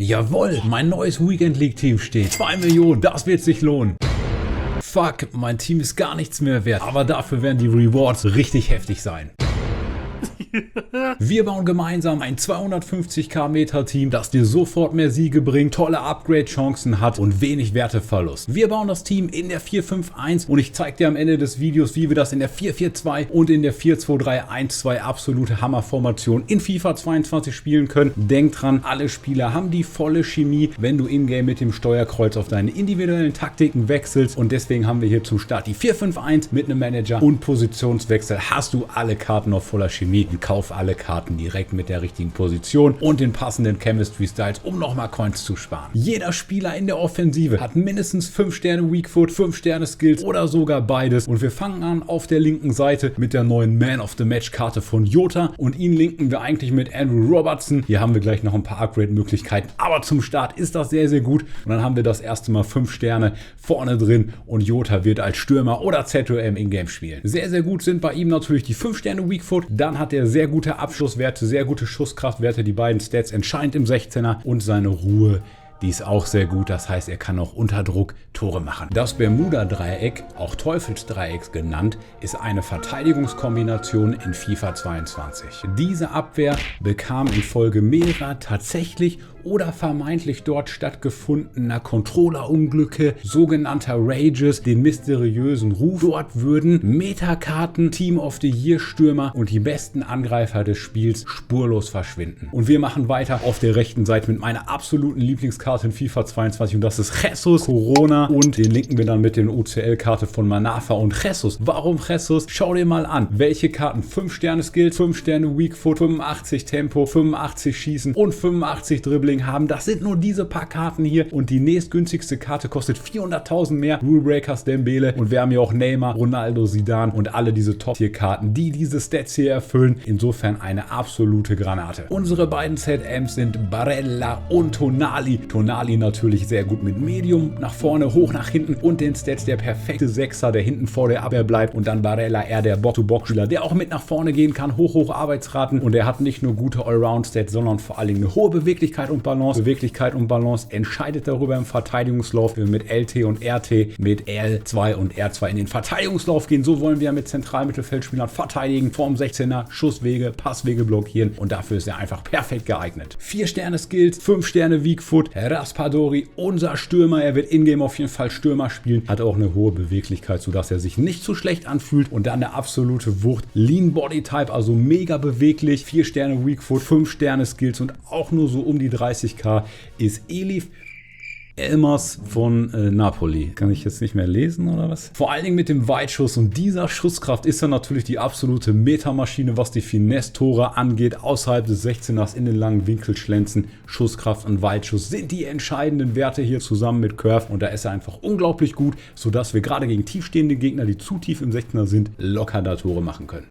Jawohl, mein neues Weekend League Team steht. 2 Millionen, das wird sich lohnen. Fuck, mein Team ist gar nichts mehr wert, aber dafür werden die Rewards richtig heftig sein. Wir bauen gemeinsam ein 250k Meter Team, das dir sofort mehr Siege bringt, tolle Upgrade-Chancen hat und wenig Werteverlust. Wir bauen das Team in der 4-5-1 und ich zeige dir am Ende des Videos, wie wir das in der 4-4-2 und in der 4-2-3-1-2 absolute Hammerformation in FIFA 22 spielen können. Denk dran, alle Spieler haben die volle Chemie, wenn du in-game mit dem Steuerkreuz auf deine individuellen Taktiken wechselst, und deswegen haben wir hier zum Start die 4-5-1 mit einem Manager und Positionswechsel. Hast du alle Karten auf voller Chemie und kauf alle Karten direkt mit der richtigen Position und den passenden Chemistry Styles, um nochmal Coins zu sparen. Jeder Spieler in der Offensive hat mindestens 5 Sterne Weak Foot, 5 Sterne Skills oder sogar beides, und wir fangen an auf der linken Seite mit der neuen Man of the Match Karte von Jota, und ihn linken wir eigentlich mit Andrew Robertson. Hier haben wir gleich noch ein paar Upgrade Möglichkeiten, aber zum Start ist das sehr, sehr gut, und dann haben wir das erste Mal 5 Sterne vorne drin und Jota wird als Stürmer oder ZOM in-game spielen. Sehr, sehr gut sind bei ihm natürlich die 5 Sterne Weak Foot, dann hat er sehr gute Abschlusswerte, sehr gute Schusskraftwerte, die beiden Stats entscheidend im 16er, und seine Ruhe, die ist auch sehr gut, das heißt, er kann auch unter Druck Tore machen. Das Bermuda-Dreieck, auch Teufelsdreieck genannt, ist eine Verteidigungskombination in FIFA 22. Diese Abwehr bekam infolge mehrerer tatsächlich oder vermeintlich dort stattgefundener Controller-Unglücke, sogenannter Rages, den mysteriösen Ruf. Dort würden Metakarten, Team of the Year Stürmer und die besten Angreifer des Spiels spurlos verschwinden. Und wir machen weiter auf der rechten Seite mit meiner absoluten Lieblingskarte in FIFA 22, und das ist Jesus Corona, und den linken wir dann mit der UCL-Karte von Manafa. Und Jesus, warum Jesus? Schau dir mal an, welche Karten 5 Sterne Skills, 5 Sterne Weak Foot, 85 Tempo, 85 Schießen und 85 Dribbling haben. Das sind nur diese paar Karten hier, und die nächstgünstigste Karte kostet 400.000 mehr. Rule Breakers Dembele, und wir haben hier auch Neymar, Ronaldo, Zidane und alle diese Top-Tier-Karten, die diese Stats hier erfüllen. Insofern eine absolute Granate. Unsere beiden ZMs sind Barella und Tonali. Tonali natürlich sehr gut mit Medium, nach vorne, hoch nach hinten und den Stats der perfekte Sechser, der hinten vor der Abwehr bleibt, und dann Barella eher der Box-to-Box-Spieler, der auch mit nach vorne gehen kann, hoch Arbeitsraten, und er hat nicht nur gute Allround-Stats, sondern vor allen Dingen eine hohe Beweglichkeit und Balance. Beweglichkeit und Balance entscheidet darüber im Verteidigungslauf, wenn wir mit LT und RT, mit L2 und R2 in den Verteidigungslauf gehen. So wollen wir mit Zentralmittelfeldspielern verteidigen, vorm 16er, Schusswege, Passwege blockieren, und dafür ist er einfach perfekt geeignet. 4 Sterne Skills, 5 Sterne Weak Foot, Raspadori, unser Stürmer, er wird in-game auf jeden Fall Stürmer spielen, hat auch eine hohe Beweglichkeit, sodass er sich nicht so schlecht anfühlt, und dann eine absolute Wucht, Lean Body Type, also mega beweglich, 4 Sterne Weak Foot, 5 Sterne Skills und auch nur so um die 30k ist Elif Elmas von Napoli. Kann ich jetzt nicht mehr lesen oder was? Vor allen Dingen mit dem Weitschuss und dieser Schusskraft ist er natürlich die absolute Metamaschine, was die Finesse-Tore angeht. Außerhalb des 16ers in den langen Winkel schlänzen. Schusskraft und Weitschuss sind die entscheidenden Werte hier zusammen mit Curve, und da ist er einfach unglaublich gut, sodass wir gerade gegen tiefstehende Gegner, die zu tief im 16er sind, locker da Tore machen können.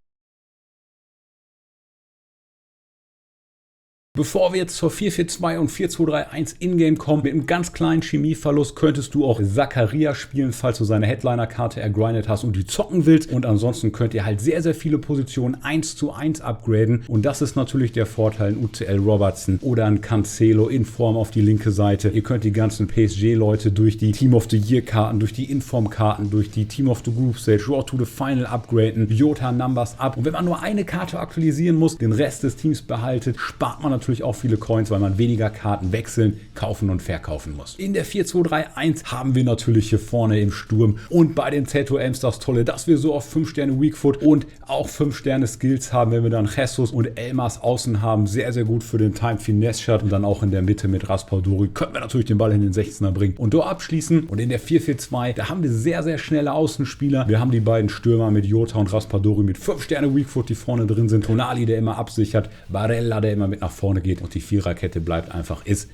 Bevor wir jetzt zur 4-4-2 und 4-2-3-1 in-game kommen, mit einem ganz kleinen Chemieverlust könntest du auch Zakaria spielen, falls du seine Headliner-Karte ergrindet hast und die zocken willst. Und ansonsten könnt ihr halt sehr, sehr viele Positionen 1:1 upgraden. Und das ist natürlich der Vorteil in UCL Robertson oder ein Cancelo in Form auf die linke Seite. Ihr könnt die ganzen PSG-Leute durch die Team of the Year-Karten, durch die Inform-Karten, durch die Team of the Group Stage, Road to the Final upgraden, Jota Numbers up. Und wenn man nur eine Karte aktualisieren muss, den Rest des Teams behaltet, spart man natürlich auch viele Coins, weil man weniger Karten wechseln, kaufen und verkaufen muss. In der 4-2-3-1 haben wir natürlich hier vorne im Sturm und bei den ZOMs das Tolle, dass wir so oft 5 Sterne Weak Foot und auch 5 Sterne Skills haben, wenn wir dann Jesus und Elmas außen haben. Sehr, sehr gut für den Time Finesse Shot, und dann auch in der Mitte mit Raspadori können wir natürlich den Ball in den 16er bringen und dort abschließen. Und in der 4-4-2, da haben wir sehr, sehr schnelle Außenspieler. Wir haben die beiden Stürmer mit Jota und Raspadori mit 5 Sterne Weak Foot, die vorne drin sind. Tonali, der immer absichert. Barella, der immer mit nach vorne geht, und die Viererkette bleibt einfach ist.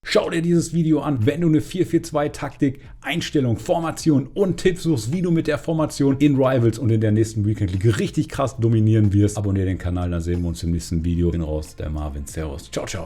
Schau dir dieses Video an, wenn du eine 4-4-2-Taktik, Einstellung, Formation und Tipps suchst, wie du mit der Formation in Rivals und in der nächsten Weekend League richtig krass dominieren wirst. Abonniere den Kanal, dann sehen wir uns im nächsten Video. Bin raus, der Marvin. Servus. Ciao, ciao.